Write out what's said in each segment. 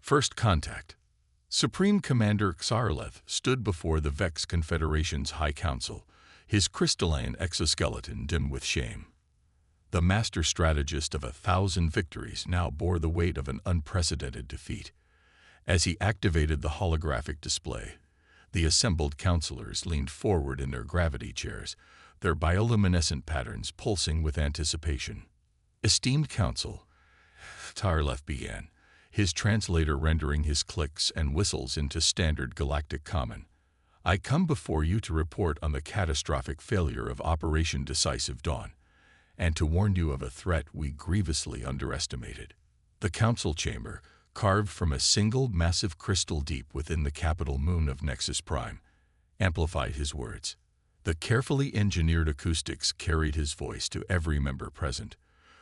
First contact. Supreme Commander Xarleth stood before the Vex Confederation's High Council, his crystalline exoskeleton dim with shame. The master strategist of 1,000 victories now bore the weight of an unprecedented defeat. As he activated the holographic display, the assembled counselors leaned forward in their gravity chairs, their bioluminescent patterns pulsing with anticipation. Esteemed Council, Xarleth began, his translator rendering his clicks and whistles into standard galactic common. I come before you to report on the catastrophic failure of Operation Decisive Dawn, and to warn you of a threat we grievously underestimated. The council chamber, carved from a single massive crystal deep within the capital moon of Nexus Prime, amplified his words. The carefully engineered acoustics carried his voice to every member present,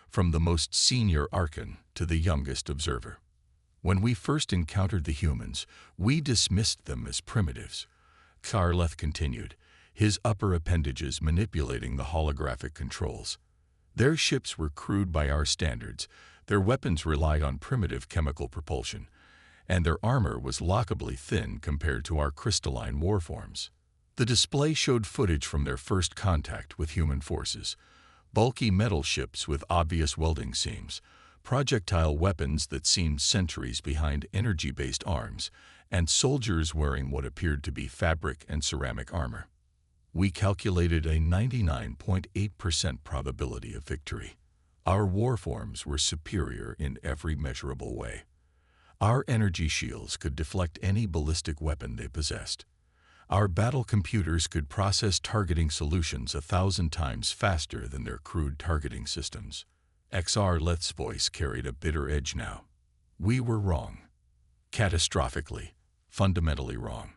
from the most senior Archon to the youngest observer. When we first encountered the humans, we dismissed them as primitives. Xarleth continued, his upper appendages manipulating the holographic controls. Their ships were crude by our standards, their weapons relied on primitive chemical propulsion, and their armor was laughably thin compared to our crystalline warforms. The display showed footage from their first contact with human forces, bulky metal ships with obvious welding seams, projectile weapons that seemed centuries behind energy-based arms, and soldiers wearing what appeared to be fabric and ceramic armor. We calculated a 99.8% probability of victory. Our warforms were superior in every measurable way. Our energy shields could deflect any ballistic weapon they possessed. Our battle computers could process targeting solutions 1,000 times faster than their crude targeting systems. Xarleth's voice carried a bitter edge now. We were wrong. Catastrophically, fundamentally wrong.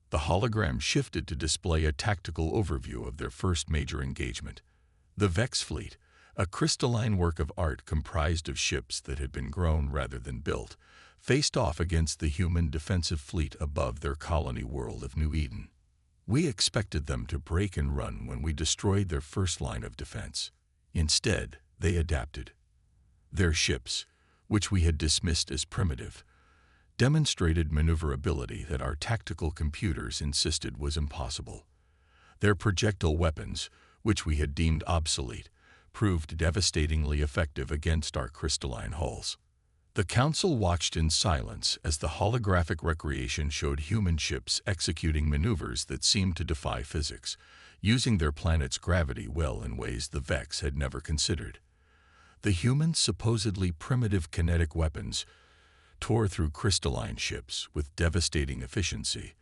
The hologram shifted to display a tactical overview of their first major engagement. The Vex fleet, a crystalline work of art comprised of ships that had been grown rather than built, faced off against the human defensive fleet above their colony world of New Eden. We expected them to break and run when we destroyed their first line of defense. Instead, they adapted. Their ships, which we had dismissed as primitive, demonstrated maneuverability that our tactical computers insisted was impossible. Their projectile weapons, which we had deemed obsolete, proved devastatingly effective against our crystalline hulls. The Council watched in silence as the holographic recreation showed human ships executing maneuvers that seemed to defy physics, using their planet's gravity well in ways the Vex had never considered. The humans' supposedly primitive kinetic weapons tore through crystalline ships with devastating efficiency,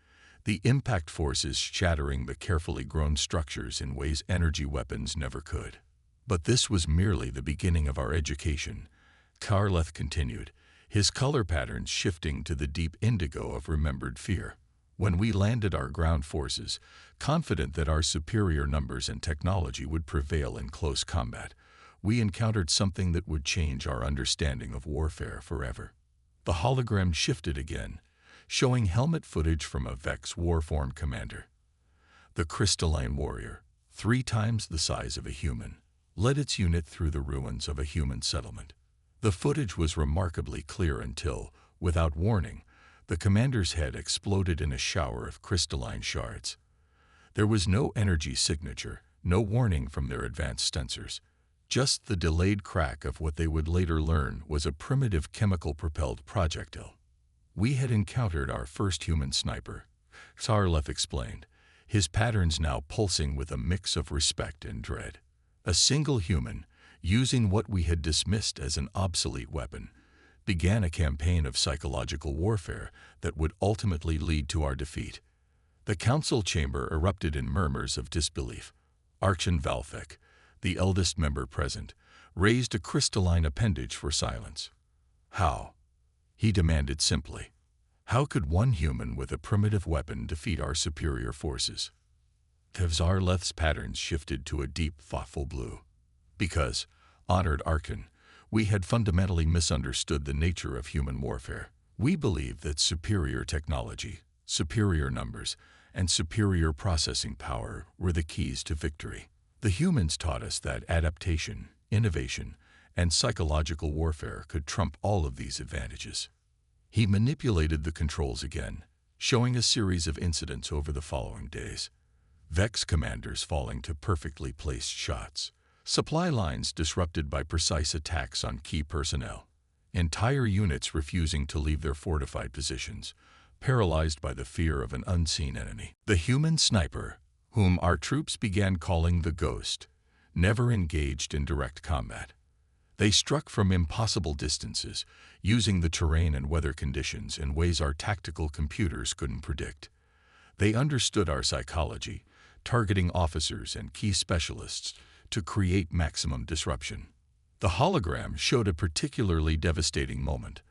the impact forces shattering the carefully grown structures in ways energy weapons never could. But this was merely the beginning of our education, Xarleth continued, his color patterns shifting to the deep indigo of remembered fear. When we landed our ground forces, confident that our superior numbers and technology would prevail in close combat, we encountered something that would change our understanding of warfare forever. The hologram shifted again, showing helmet footage from a Vex warform commander. The crystalline warrior, 3 times the size of a human, led its unit through the ruins of a human settlement. The footage was remarkably clear until, without warning, the commander's head exploded in a shower of crystalline shards. There was no energy signature, no warning from their advanced sensors. Just the delayed crack of what they would later learn was a primitive chemical-propelled projectile. We had encountered our first human sniper, Xarleth explained, his patterns now pulsing with a mix of respect and dread. A single human, using what we had dismissed as an obsolete weapon, began a campaign of psychological warfare that would ultimately lead to our defeat. The council chamber erupted in murmurs of disbelief. Archon Valfek, the eldest member present, raised a crystalline appendage for silence. How? He demanded simply. How could one human with a primitive weapon defeat our superior forces? Xarleth's patterns shifted to a deep, thoughtful blue. Because, honored Archon, we had fundamentally misunderstood the nature of human warfare. We believed that superior technology, superior numbers, and superior processing power were the keys to victory. The humans taught us that adaptation, innovation, and psychological warfare could trump all of these advantages. He manipulated the controls again, showing a series of incidents over the following days. Vex commanders falling to perfectly placed shots. Supply lines disrupted by precise attacks on key personnel. Entire units refusing to leave their fortified positions, paralyzed by the fear of an unseen enemy. The human sniper, whom our troops began calling the Ghost, never engaged in direct combat. They struck from impossible distances, using the terrain and weather conditions in ways our tactical computers couldn't predict. They understood our psychology, targeting officers and key specialists to create maximum disruption. The hologram showed a particularly devastating moment.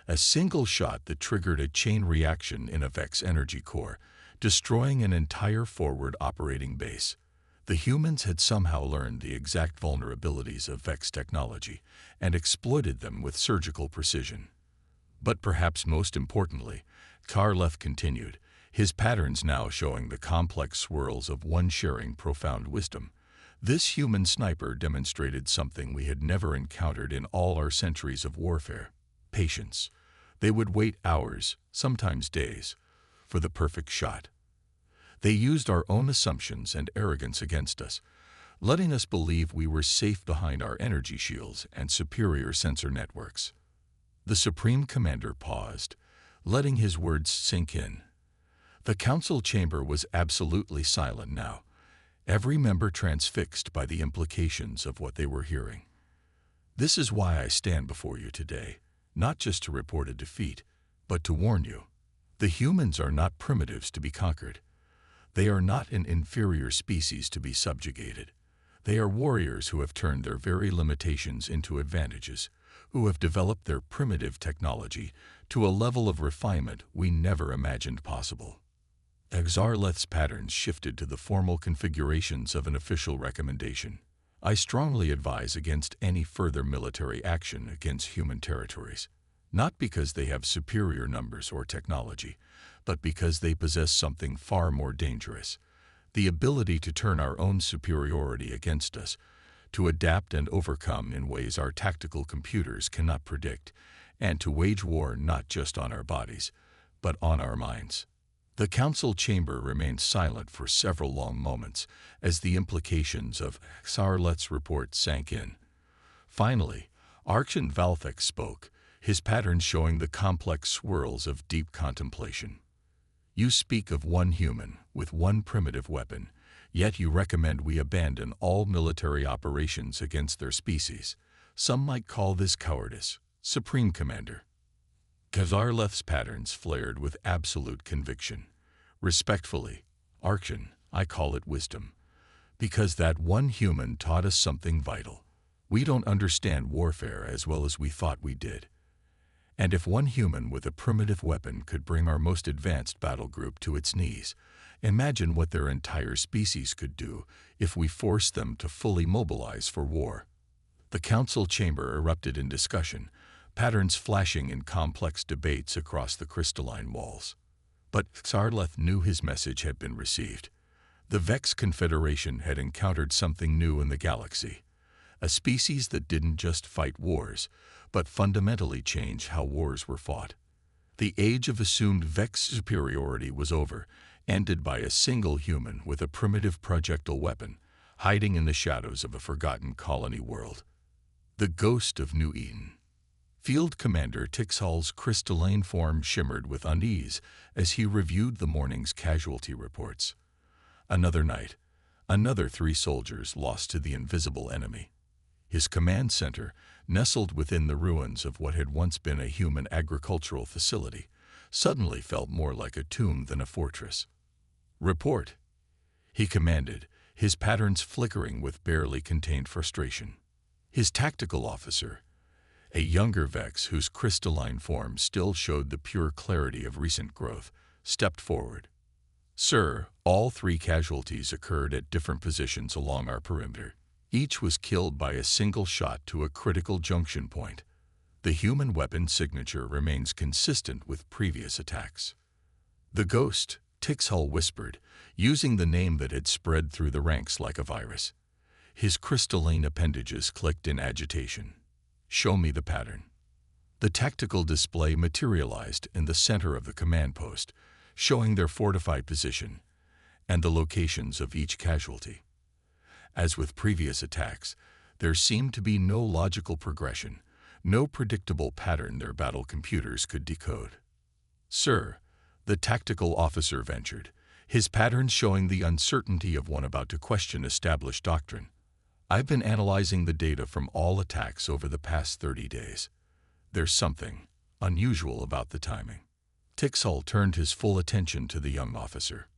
A single shot that triggered a chain reaction in a Vex energy core, destroying an entire forward operating base. The humans had somehow learned the exact vulnerabilities of Vex technology and exploited them with surgical precision. But perhaps most importantly, Karleth continued, his patterns now showing the complex swirls of one sharing profound wisdom. This human sniper demonstrated something we had never encountered in all our centuries of warfare: patience. They would wait hours, sometimes days, for the perfect shot. They used our own assumptions and arrogance against us, letting us believe we were safe behind our energy shields and superior sensor networks. The Supreme Commander paused, letting his words sink in. The council chamber was absolutely silent now, every member transfixed by the implications of what they were hearing. This is why I stand before you today, not just to report a defeat, but to warn you. The humans are not primitives to be conquered. They are not an inferior species to be subjugated. They are warriors who have turned their very limitations into advantages, who have developed their primitive technology to a level of refinement we never imagined possible. Exarleth's patterns shifted to the formal configurations of an official recommendation. I strongly advise against any further military action against human territories, not because they have superior numbers or technology, but because they possess something far more dangerous: the ability to turn our own superiority against us, to adapt and overcome in ways our tactical computers cannot predict, and to wage war not just on our bodies, but on our minds. The council chamber remained silent for several long moments as the implications of Exarleth's report sank in. Finally, Archon Valthek spoke, his patterns showing the complex swirls of deep contemplation. You speak of one human with one primitive weapon, yet you recommend we abandon all military operations against their species. Some might call this cowardice, Supreme Commander. Exarleth's patterns flared with absolute conviction. Respectfully, Archon, I call it wisdom. Because that one human taught us something vital. We don't understand warfare as well as we thought we did. And if one human with a primitive weapon could bring our most advanced battle group to its knees, imagine what their entire species could do if we forced them to fully mobilize for war. The council chamber erupted in discussion, patterns flashing in complex debates across the crystalline walls. But Exarleth knew his message had been received. The Vex Confederation had encountered something new in the galaxy, a species that didn't just fight wars, but fundamentally change how wars were fought. The age of assumed Vex superiority was over, ended by a single human with a primitive projectile weapon, hiding in the shadows of a forgotten colony world. The Ghost of New Eden. Field Commander Tixall's crystalline form shimmered with unease as he reviewed the morning's casualty reports. Another night, another 3 soldiers lost to the invisible enemy. His command center, nestled within the ruins of what had once been a human agricultural facility, suddenly felt more like a tomb than a fortress. Report, he commanded, his patterns flickering with barely contained frustration. His tactical officer, a younger Vex whose crystalline form still showed the pure clarity of recent growth, stepped forward. Sir, all 3 casualties occurred at different positions along our perimeter. Each was killed by a single shot to a critical junction point. The human weapon signature remains consistent with previous attacks. The Ghost, Tixall whispered, using the name that had spread through the ranks like a virus. His crystalline appendages clicked in agitation. Show me the pattern. The tactical display materialized in the center of the command post, showing their fortified position and the locations of each casualty. As with previous attacks, there seemed to be no logical progression, no predictable pattern their battle computers could decode. "Sir," the tactical officer ventured, his patterns showing the uncertainty of one about to question established doctrine. "I've been analyzing the data from all attacks over the past 30 days. There's something unusual about the timing." Tixall turned his full attention to the young officer.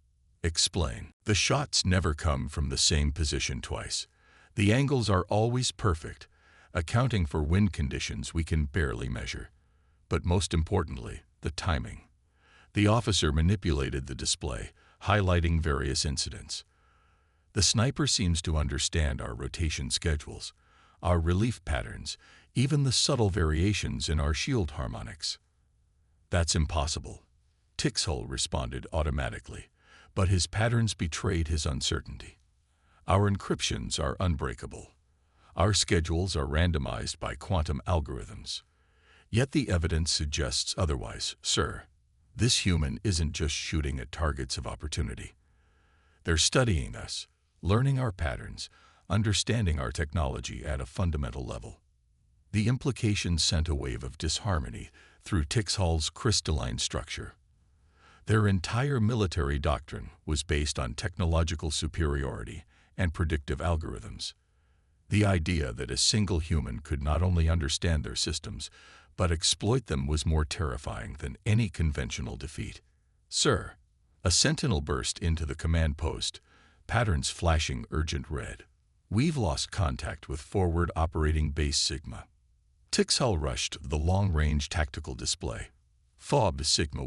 "Explain." "The shots never come from the same position twice. The angles are always perfect, accounting for wind conditions we can barely measure. But most importantly, the timing." The officer manipulated the display, highlighting various incidents. "The sniper seems to understand our rotation schedules, our relief patterns, even the subtle variations in our shield harmonics." "That's impossible," Tixall responded automatically, but his patterns betrayed his uncertainty. "Our encryptions are unbreakable. Our schedules are randomized by quantum algorithms. Yet the evidence suggests otherwise, sir. This human isn't just shooting at targets of opportunity. They're studying us, learning our patterns, understanding our technology at a fundamental level." The implication sent a wave of disharmony through Tixall's crystalline structure. Their entire military doctrine was based on technological superiority and predictive algorithms. The idea that a single human could not only understand their systems, but exploit them was more terrifying than any conventional defeat. "Sir," a sentinel burst into the command post, patterns flashing urgent red. "We've lost contact with forward operating base Sigma." Tixall rushed the long-range tactical display. FOB Sigma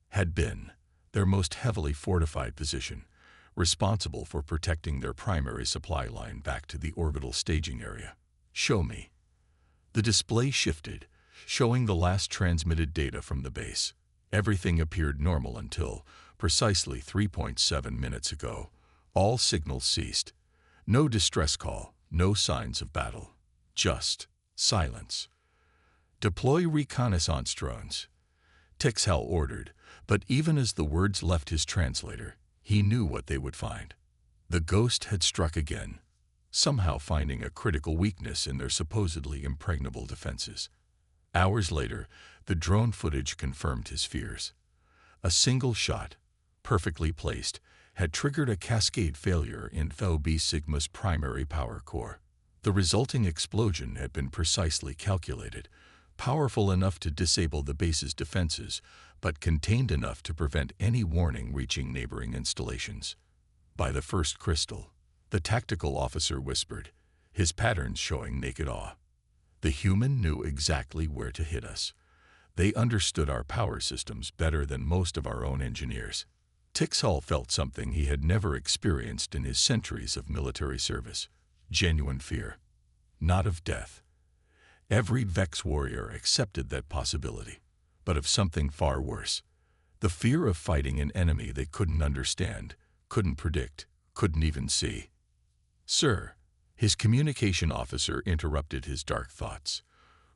had been their most heavily fortified position, responsible for protecting their primary supply line back to the orbital staging area. "Show me." The display shifted, showing the last transmitted data from the base. Everything appeared normal until, precisely 3.7 minutes ago, all signals ceased. No distress call, no signs of battle. Just silence. "Deploy reconnaissance drones," Tixall ordered, but even as the words left his translator, he knew what they would find. The ghost had struck again, somehow finding a critical weakness in their supposedly impregnable defenses. Hours later, the drone footage confirmed his fears. A single shot, perfectly placed, had triggered a cascade failure in FOB Sigma's primary power core. The resulting explosion had been precisely calculated, powerful enough to disable the base's defenses, but contained enough to prevent any warning reaching neighboring installations. "By the first crystal," the tactical officer whispered, his patterns showing naked awe. "The human knew exactly where to hit us. They understood our power systems better than most of our own engineers." Tixall felt something he had never experienced in his centuries of military service. Genuine fear. Not of death. Every Vex warrior accepted that possibility, but of something far worse. The fear of fighting an enemy they couldn't understand, couldn't predict, couldn't even see. "Sir," his communication officer interrupted his dark thoughts.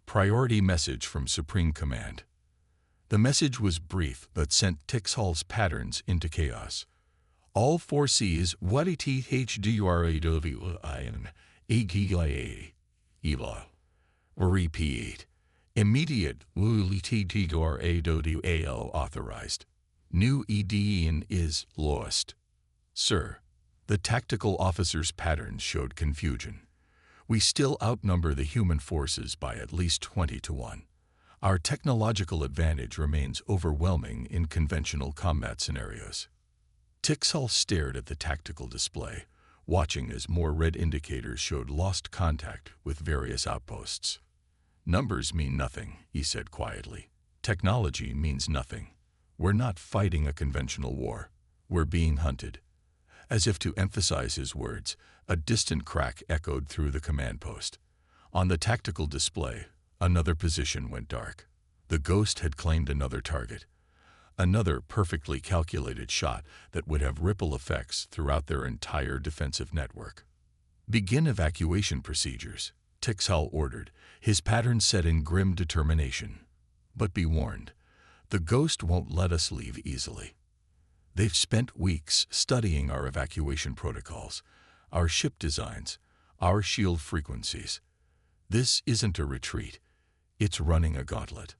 "Priority message from Supreme Command." The message was brief but sent Tixall's patterns into chaos. "All forces what HDURAWIN EGIA repeat. Immediate WTDRAWAL authorized. New EDN is lost." "Sir," the tactical officer's patterns showed confusion. "We still outnumber the human forces by at least 20 to 1. Our technological advantage remains overwhelming in conventional combat scenarios." Tixall stared at the tactical display, watching as more red indicators showed lost contact with various outposts. "Numbers mean nothing," he said quietly. "Technology means nothing. We're not fighting a conventional war. We're being hunted." As if to emphasize his words, a distant crack echoed through the command post. On the tactical display, another position went dark. The ghost had claimed another target. Another perfectly calculated shot that would have ripple effects throughout their entire defensive network. "Begin evacuation procedures," Tixall ordered, his pattern set in grim determination. But be warned, the ghost won't let us leave easily. They've spent weeks studying our evacuation protocols, our ship designs, our shield frequencies. This isn't a retreat, it's running a gauntlet.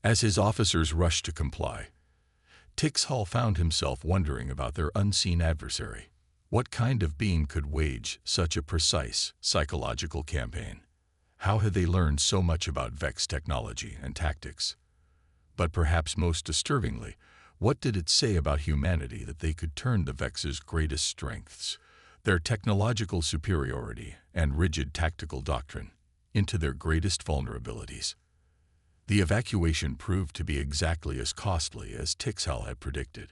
As his officers rushed to comply, Tixall found himself wondering about their unseen adversary. What kind of being could wage such a precise psychological campaign? How had they learned so much about Vex technology and tactics? But perhaps most disturbingly, what did it say about humanity that they could turn the Vex's greatest strengths, their technological superiority and rigid tactical doctrine, into their greatest vulnerabilities? The evacuation proved to be exactly as costly as Tixall had predicted.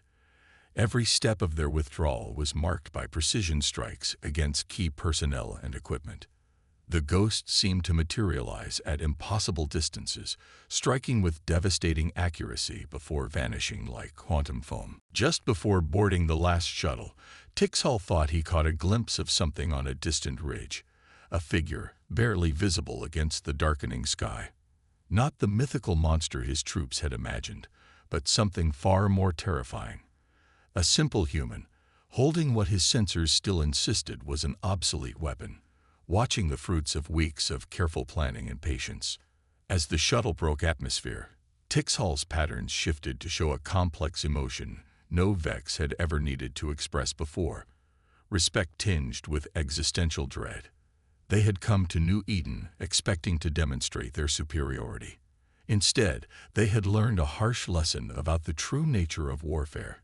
Every step of their withdrawal was marked by precision strikes against key personnel and equipment. The ghost seemed to materialize at impossible distances, striking with devastating accuracy before vanishing like quantum foam. Just before boarding the last shuttle, Tixall thought he caught a glimpse of something on a distant ridge, a figure barely visible against the darkening sky. Not the mythical monster his troops had imagined, but something far more terrifying. A simple human, holding what his sensors still insisted was an obsolete weapon, watching the fruits of weeks of careful planning and patience. As the shuttle broke atmosphere, Tixall's patterns shifted to show a complex emotion no Vex had ever needed to express before, respect tinged with existential dread. They had come to New Eden expecting to demonstrate their superiority. Instead, they had learned a harsh lesson about the true nature of warfare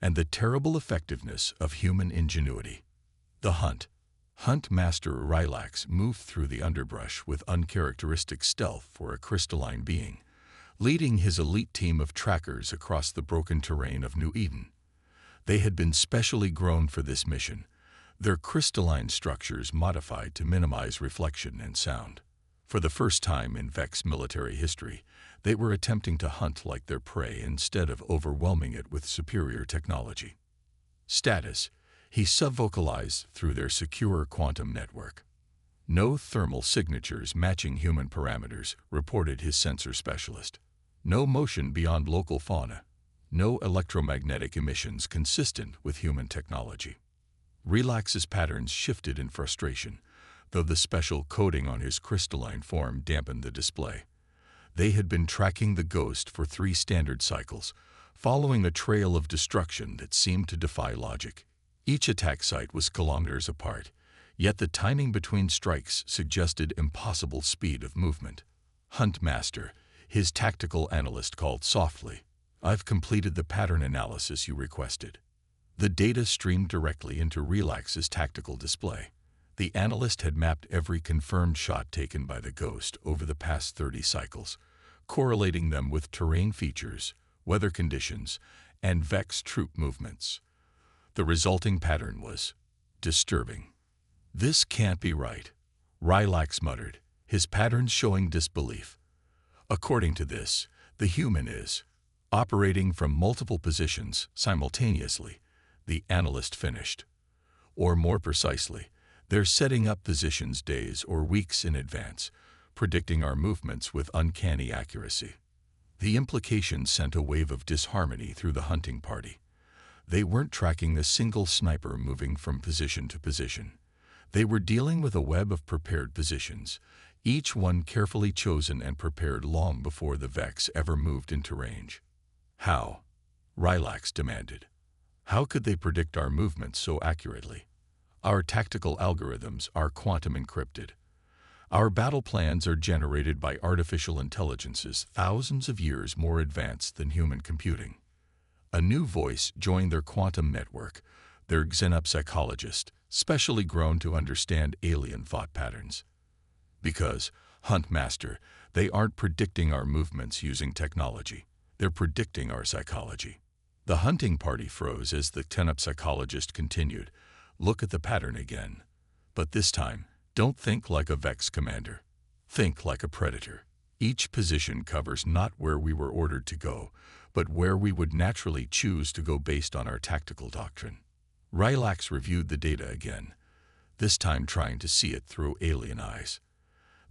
and the terrible effectiveness of human ingenuity. The Hunt Master Rylax moved through the underbrush with uncharacteristic stealth for a crystalline being, leading his elite team of trackers across the broken terrain of New Eden. They had been specially grown for this mission, their crystalline structures modified to minimize reflection and sound. For the first time in Vex military history, they were attempting to hunt like their prey instead of overwhelming it with superior technology. Status, he subvocalized through their secure quantum network. No thermal signatures matching human parameters, reported his sensor specialist. No motion beyond local fauna. No electromagnetic emissions consistent with human technology. Relax's patterns shifted in frustration, though the special coating on his crystalline form dampened the display. They had been tracking the ghost for 3 standard cycles, following a trail of destruction that seemed to defy logic. Each attack site was kilometers apart, yet the timing between strikes suggested impossible speed of movement. Hunt Master, his tactical analyst called softly, "I've completed the pattern analysis you requested." The data streamed directly into Relax's tactical display. The analyst had mapped every confirmed shot taken by the ghost over the past 30 cycles, correlating them with terrain features, weather conditions, and Vex troop movements. The resulting pattern was disturbing. "This can't be right," Rylax muttered, his patterns showing disbelief. "According to this, the human is operating from multiple positions simultaneously," the analyst finished. "Or more precisely, they're setting up positions days or weeks in advance, predicting our movements with uncanny accuracy." The implication sent a wave of disharmony through the hunting party. They weren't tracking a single sniper moving from position to position. They were dealing with a web of prepared positions, each one carefully chosen and prepared long before the Vex ever moved into range. "How?" Rylax demanded. "How could they predict our movements so accurately? Our tactical algorithms are quantum encrypted. Our battle plans are generated by artificial intelligences thousands of years more advanced than human computing." A new voice joined their quantum network, their xenopsychologist, specially grown to understand alien thought patterns. "Because, Hunt Master, they aren't predicting our movements using technology. They're predicting our psychology." The hunting party froze as the xenopsychologist continued, "Look at the pattern again. But this time, don't think like a Vex commander. Think like a predator. Each position covers not where we were ordered to go, but where we would naturally choose to go based on our tactical doctrine." Rylax reviewed the data again, this time trying to see it through alien eyes.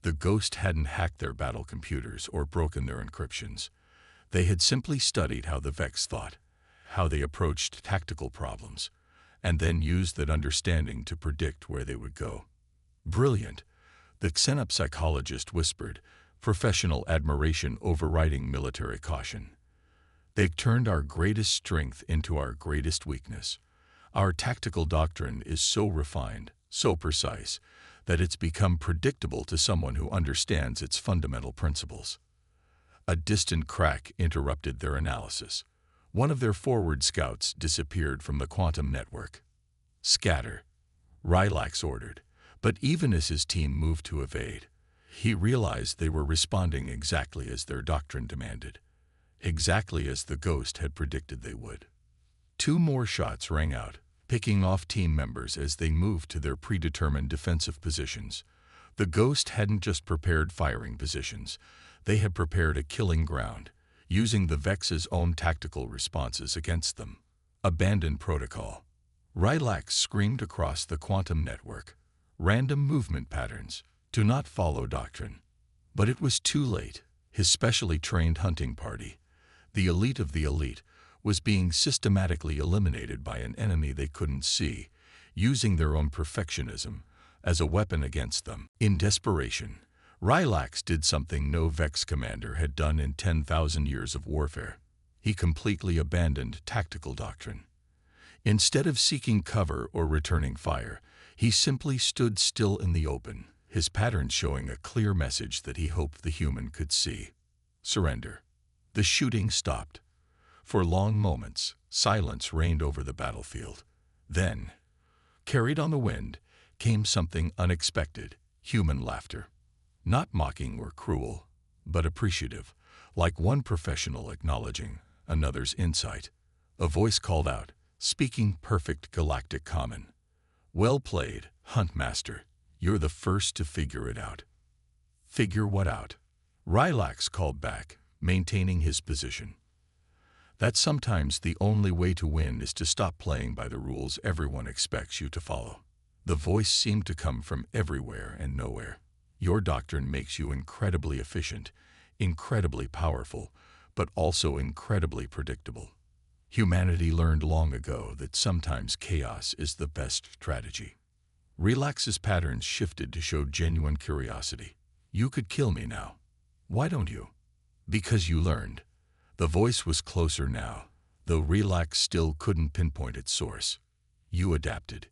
The Ghost hadn't hacked their battle computers or broken their encryptions. They had simply studied how the Vex thought, how they approached tactical problems, and then used that understanding to predict where they would go. Brilliant, the xenopsychologist whispered, professional admiration overriding military caution. They've turned our greatest strength into our greatest weakness. Our tactical doctrine is so refined, so precise, that it's become predictable to someone who understands its fundamental principles. A distant crack interrupted their analysis. One of their forward scouts disappeared from the quantum network. "Scatter," Rylax ordered, but even as his team moved to evade, he realized they were responding exactly as their doctrine demanded, exactly as the Ghost had predicted they would. 2 more shots rang out, picking off team members as they moved to their predetermined defensive positions. The Ghost hadn't just prepared firing positions, they had prepared a killing ground, using the Vex's own tactical responses against them. Abandoned protocol. Rylax screamed across the quantum network. Random movement patterns. Do not follow doctrine. But it was too late. His specially trained hunting party, the elite of the elite, was being systematically eliminated by an enemy they couldn't see, using their own perfectionism as a weapon against them. In desperation, Rylax did something no Vex commander had done in 10,000 years of warfare. He completely abandoned tactical doctrine. Instead of seeking cover or returning fire, he simply stood still in the open, his patterns showing a clear message that he hoped the human could see. Surrender. The shooting stopped. For long moments, silence reigned over the battlefield. Then, carried on the wind, came something unexpected, human laughter. Not mocking or cruel, but appreciative, like one professional acknowledging another's insight. A voice called out, speaking perfect galactic common. "Well played, Huntmaster. You're the first to figure it out." "Figure what out?" Rylax called back, maintaining his position. "That sometimes the only way to win is to stop playing by the rules everyone expects you to follow." The voice seemed to come from everywhere and nowhere. "Your doctrine makes you incredibly efficient, incredibly powerful, but also incredibly predictable. Humanity learned long ago that sometimes chaos is the best strategy." Relax's patterns shifted to show genuine curiosity. "You could kill me now. Why don't you?" "Because you learned." The voice was closer now, though Relax still couldn't pinpoint its source. "You adapted.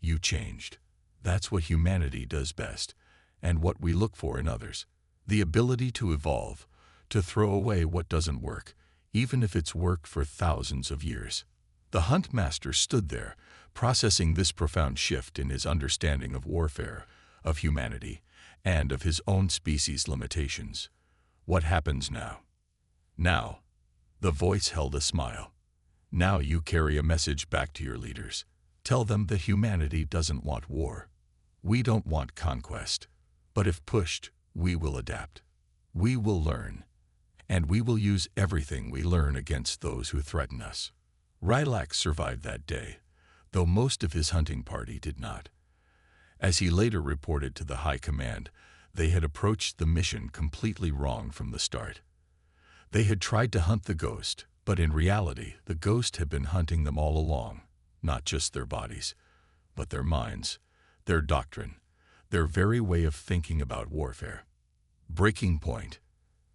You changed. That's what humanity does best, and what we look for in others. The ability to evolve, to throw away what doesn't work, even if it's worked for thousands of years." The Huntmaster stood there, processing this profound shift in his understanding of warfare, of humanity, and of his own species' limitations. "What happens now?" "Now," the voice held a smile. "Now you carry a message back to your leaders. Tell them that humanity doesn't want war. We don't want conquest. But if pushed, we will adapt. We will learn. And we will use everything we learn against those who threaten us." Rylax survived that day, though most of his hunting party did not. As he later reported to the High Command, they had approached the mission completely wrong from the start. They had tried to hunt the Ghost, but in reality, the Ghost had been hunting them all along, not just their bodies, but their minds, their doctrine, their very way of thinking about warfare. Breaking point.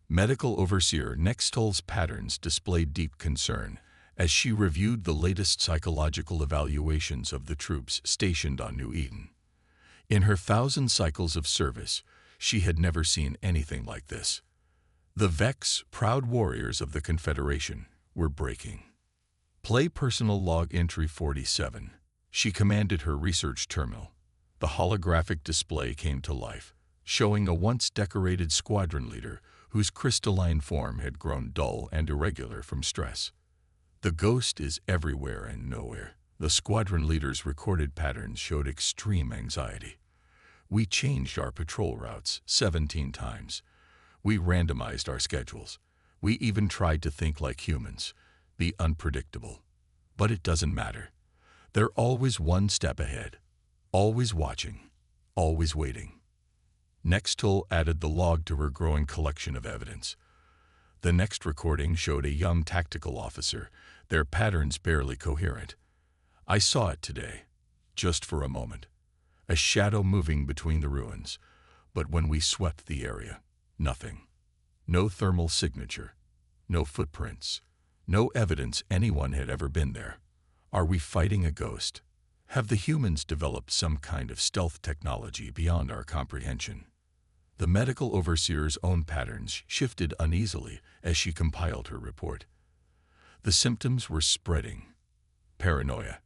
Medical Overseer Nextol's patterns displayed deep concern as she reviewed the latest psychological evaluations of the troops stationed on New Eden. In her 1,000 cycles of service, she had never seen anything like this. The Vex, proud warriors of the Confederation, were breaking. Play personal log entry 47. She commanded her research terminal. The holographic display came to life, showing a once decorated squadron leader whose crystalline form had grown dull and irregular from stress. The Ghost is everywhere and nowhere. The squadron leader's recorded patterns showed extreme anxiety. "We changed our patrol routes 17 times. We randomized our schedules. We even tried to think like humans, be unpredictable. But it doesn't matter. They're always one step ahead, always watching, always waiting. Nextel added the log to her growing collection of evidence. The next recording showed a young tactical officer, their patterns barely coherent. I saw it today, just for a moment. A shadow moving between the ruins, but when we swept the area, nothing. No thermal signature, no footprints, no evidence anyone had ever been there. Are we fighting a ghost? Have the humans developed some kind of stealth technology beyond our comprehension? The medical overseer's own patterns shifted uneasily as she compiled her report. The symptoms were spreading: paranoia,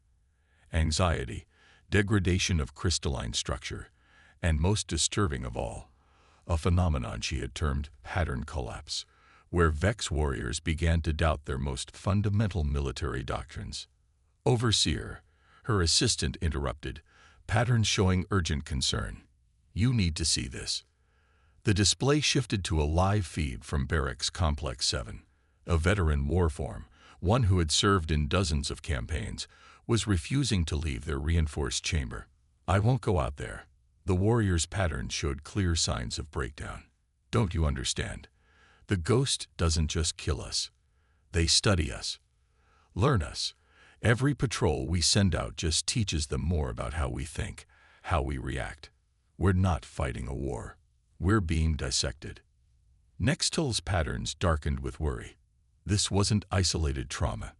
anxiety, degradation of crystalline structure, and most disturbing of all, a phenomenon she had termed pattern collapse, where Vex warriors began to doubt their most fundamental military doctrines. Overseer, her assistant interrupted, patterns showing urgent concern. You need to see this. The display shifted to a live feed from Barracks Complex 7. A veteran warform, one who had served in dozens of campaigns, was refusing to leave their reinforced chamber. I won't go out there. The warrior's patterns showed clear signs of breakdown. Don't you understand? The ghost doesn't just kill us. They study us, learn us. Every patrol we send out just teaches them more about how we think, how we react. We're not fighting a war. We're being dissected. Nextel's patterns darkened with worry. This wasn't isolated trauma.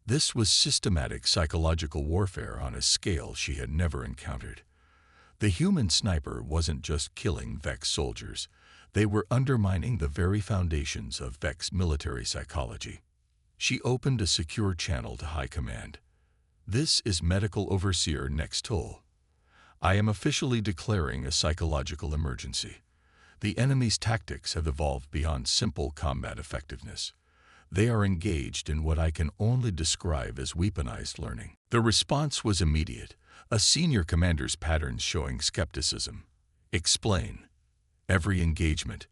This was systematic psychological warfare on a scale she had never encountered. The human sniper wasn't just killing Vex soldiers. They were undermining the very foundations of Vex military psychology. She opened a secure channel to High Command. This is Medical Overseer Nextel. I am officially declaring a psychological emergency. The enemy's tactics have evolved beyond simple combat effectiveness. They are engaged in what I can only describe as weaponized learning. The response was immediate, a senior commander's patterns showing skepticism. Explain. Every engagement,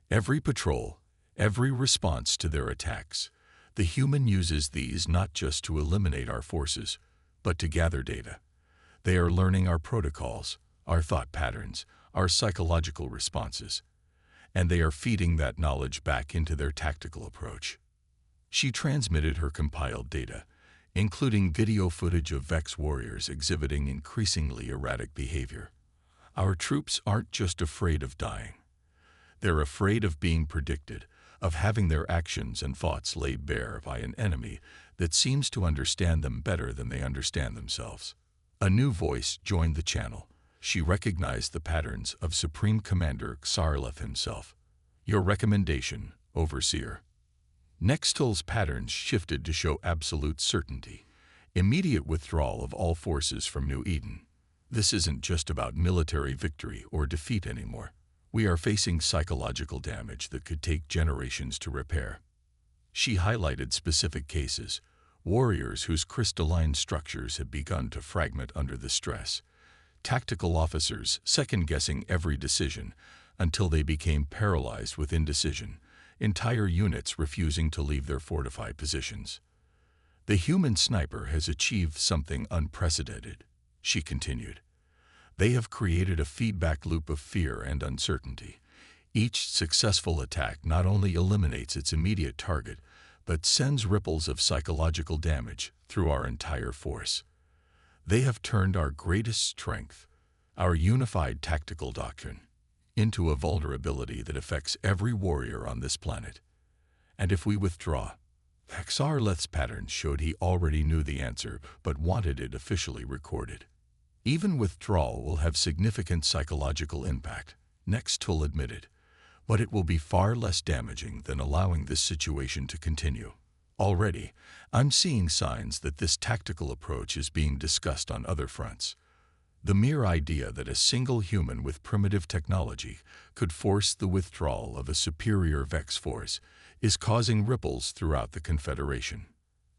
every patrol, every response to their attacks. The human uses these not just to eliminate our forces, but to gather data. They are learning our protocols, our thought patterns, our psychological responses, and they are feeding that knowledge back into their tactical approach. She transmitted her compiled data, including video footage of Vex warriors exhibiting increasingly erratic behavior. Our troops aren't just afraid of dying. They're afraid of being predicted, of having their actions and thoughts laid bare by an enemy that seems to understand them better than they understand themselves. A new voice joined the channel. She recognized the patterns of Supreme Commander Xarleth himself. Your recommendation, Overseer. Nextel's patterns shifted to show absolute certainty. Immediate withdrawal of all forces from New Eden. This isn't just about military victory or defeat anymore. We are facing psychological damage that could take generations to repair. She highlighted specific cases, warriors whose crystalline structures had begun to fragment under the stress, tactical officers second-guessing every decision until they became paralyzed with indecision, entire units refusing to leave their fortified positions. The human sniper has achieved something unprecedented, she continued. They have created a feedback loop of fear and uncertainty. Each successful attack not only eliminates its immediate target, but sends ripples of psychological damage through our entire force. They have turned our greatest strength, our unified tactical doctrine, into a vulnerability that affects every warrior on this planet. And if we withdraw, Xarleth's patterns showed he already knew the answer but wanted it officially recorded. Even withdrawal will have significant psychological impact, Nextel admitted, but it will be far less damaging than allowing this situation to continue. Already, I'm seeing signs that this tactical approach is being discussed on other fronts. The mere idea that a single human with primitive technology could force the withdrawal of a superior Vex force is causing ripples throughout the Confederation.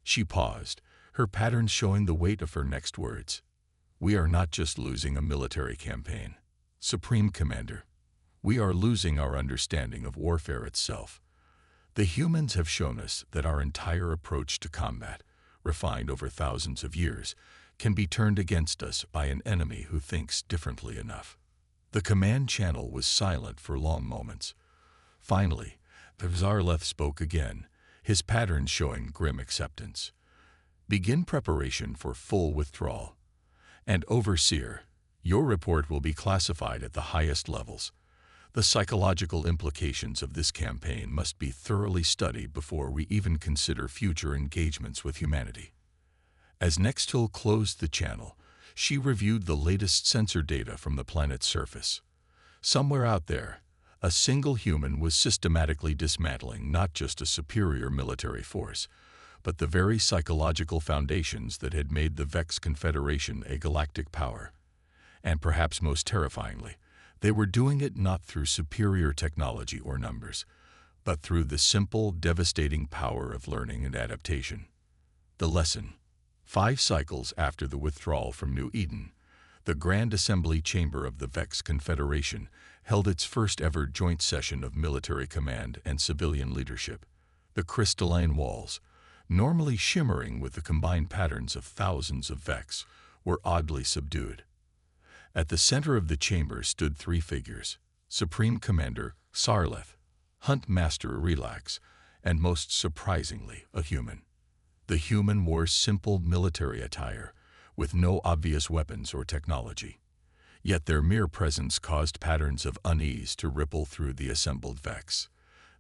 She paused, her patterns showing the weight of her next words. We are not just losing a military campaign, Supreme Commander. We are losing our understanding of warfare itself. The humans have shown us that our entire approach to combat, refined over thousands of years, can be turned against us by an enemy who thinks differently enough. The command channel was silent for long moments. Finally, Tsarlev spoke again, his patterns showing grim acceptance. Begin preparation for full withdrawal. And Overseer, your report will be classified at the highest levels. The psychological implications of this campaign must be thoroughly studied before we even consider future engagements with humanity. As Nextil closed the channel, she reviewed the latest sensor data from the planet's surface. Somewhere out there, a single human was systematically dismantling not just a superior military force, but the very psychological foundations that had made the Vex Confederation a galactic power. And perhaps most terrifyingly, they were doing it not through superior technology or numbers, but through the simple, devastating power of learning and adaptation. The lesson: 5 cycles after the withdrawal from New Eden, the Grand Assembly Chamber of the Vex Confederation held its first-ever joint session of military command and civilian leadership. The crystalline walls, normally shimmering with the combined patterns of thousands of Vex, were oddly subdued. At the center of the chamber stood 3 figures: Supreme Commander Tsarlev, Hunt Master Relax, and most surprisingly, a human. The human wore simple military attire, with no obvious weapons or technology. Yet their mere presence caused patterns of unease to ripple through the assembled Vex.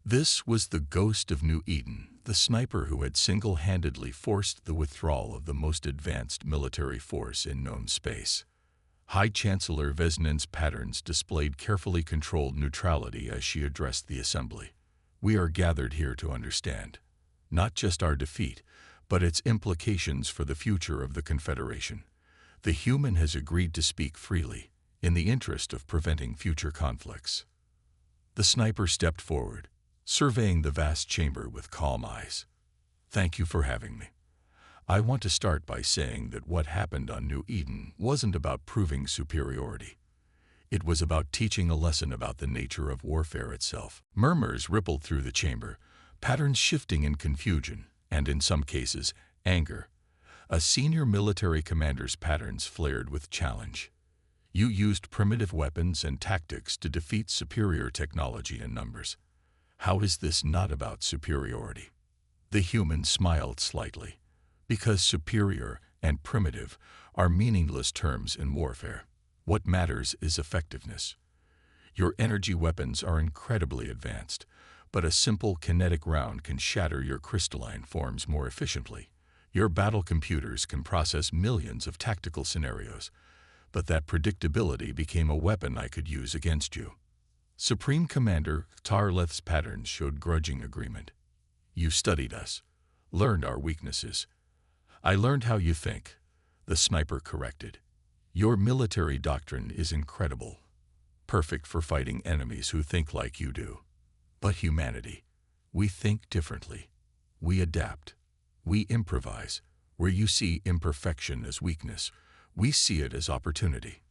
This was the ghost of New Eden, the sniper who had single-handedly forced the withdrawal of the most advanced military force in known space. High Chancellor Vesnin's patterns displayed carefully controlled neutrality as she addressed the assembly. We are gathered here to understand, not just our defeat, but its implications for the future of the Confederation. The human has agreed to speak freely, in the interest of preventing future conflicts. The sniper stepped forward, surveying the vast chamber with calm eyes. Thank you for having me. I want to start by saying that what happened on New Eden wasn't about proving superiority. It was about teaching a lesson about the nature of warfare itself. Murmurs rippled through the chamber, patterns shifting in confusion, and in some cases, anger. A senior military commander's patterns flared with challenge. You used primitive weapons and tactics to defeat superior technology and numbers. How is this not about superiority? The human smiled slightly. Because superior and primitive are meaningless terms in warfare. What matters is effectiveness. Your energy weapons are incredibly advanced, but a simple kinetic round can shatter your crystalline forms more efficiently. Your battle computers can process millions of tactical scenarios, but that predictability became a weapon I could use against you. Supreme Commander Tsarlev's patterns showed grudging agreement. You studied us, learned our weaknesses. I learned how you think, the sniper corrected. Your military doctrine is incredible, perfect for fighting enemies who think like you do. But humanity, we think differently. We adapt. We improvise. Where you see imperfection as weakness, we see it as opportunity.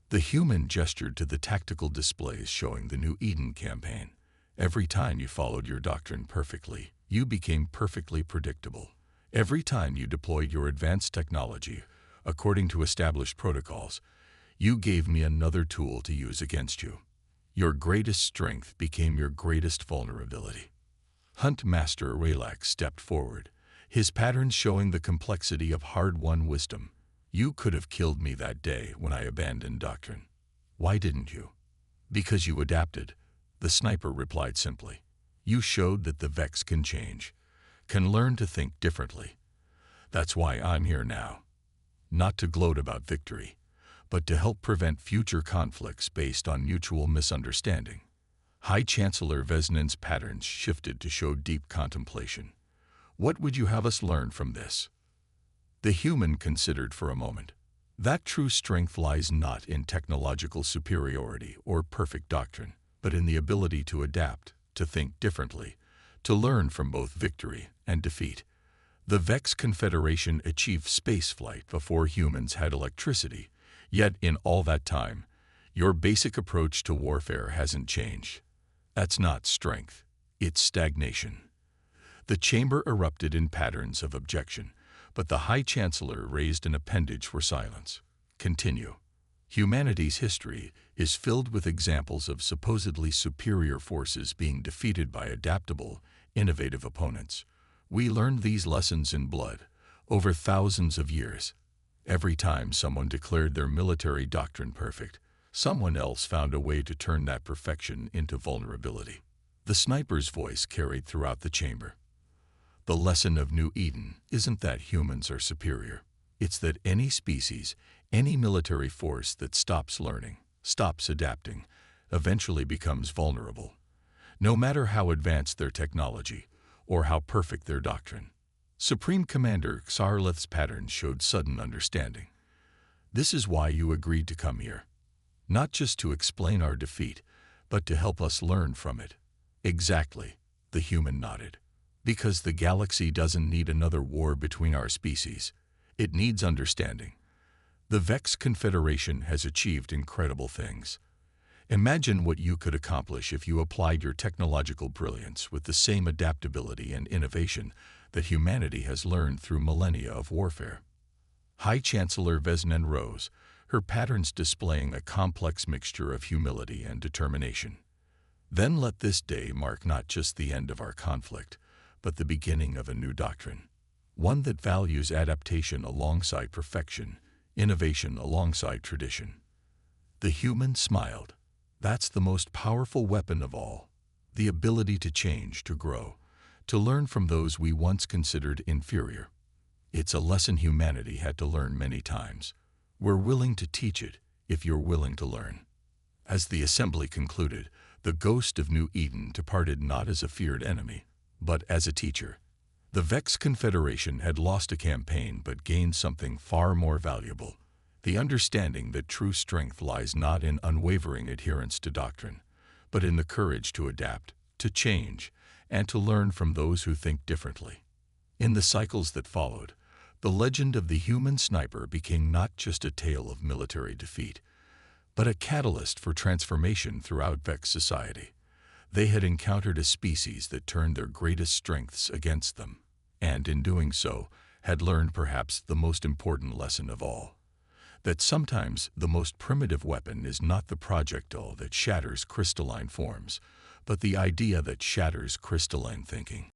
The human gestured to the tactical displays showing the New Eden campaign. Every time you followed your doctrine perfectly, you became perfectly predictable. Every time you deployed your advanced technology, according to established protocols, you gave me another tool to use against you. Your greatest strength became your greatest vulnerability. Hunt Master Relax stepped forward, his patterns showing the complexity of hard-won wisdom. You could have killed me that day when I abandoned doctrine. Why didn't you? Because you adapted, the sniper replied simply. You showed that the Vex can change, can learn to think differently. That's why I'm here now. Not to gloat about victory, but to help prevent future conflicts based on mutual misunderstanding. High Chancellor Vesnin's patterns shifted to show deep contemplation. What would you have us learn from this? The human considered for a moment. That true strength lies not in technological superiority or perfect doctrine, but in the ability to adapt, to think differently, to learn from both victory and defeat. The Vex Confederation achieved spaceflight before humans had electricity, yet in all that time, your basic approach to warfare hasn't changed. That's not strength, it's stagnation. The chamber erupted in patterns of objection, but the High Chancellor raised an appendage for silence. Continue. Humanity's history is filled with examples of supposedly superior forces being defeated by adaptable, innovative opponents. We learned these lessons in blood, over thousands of years. Every time someone declared their military doctrine perfect, someone else found a way to turn that perfection into vulnerability. The sniper's voice carried throughout the chamber. The lesson of New Eden isn't that humans are superior. It's that any species, any military force that stops learning, stops adapting, eventually becomes vulnerable, no matter how advanced their technology or how perfect their doctrine. Supreme Commander Xarleth's pattern showed sudden understanding. This is why you agreed to come here. Not just to explain our defeat, but to help us learn from it. Exactly, the human nodded. Because the galaxy doesn't need another war between our species. It needs understanding. The Vex Confederation has achieved incredible things. Imagine what you could accomplish if you applied your technological brilliance with the same adaptability and innovation that humanity has learned through millennia of warfare. High Chancellor Vesnen rose, her patterns displaying a complex mixture of humility and determination. Then let this day mark not just the end of our conflict, but the beginning of a new doctrine. One that values adaptation alongside perfection, innovation alongside tradition. The human smiled. That's the most powerful weapon of all. The ability to change, to grow, to learn from those we once considered inferior. It's a lesson humanity had to learn many times. We're willing to teach it if you're willing to learn. As the assembly concluded, the ghost of New Eden departed not as a feared enemy, but as a teacher. The Vex Confederation had lost a campaign but gained something far more valuable. The understanding that true strength lies not in unwavering adherence to doctrine, but in the courage to adapt, to change, and to learn from those who think differently. In the cycles that followed, the legend of the human sniper became not just a tale of military defeat, but a catalyst for transformation throughout Vex society. They had encountered a species that turned their greatest strengths against them, and in doing so, had learned perhaps the most important lesson of all. That sometimes the most primitive weapon is not the projectile that shatters crystalline forms, but the idea that shatters crystalline thinking.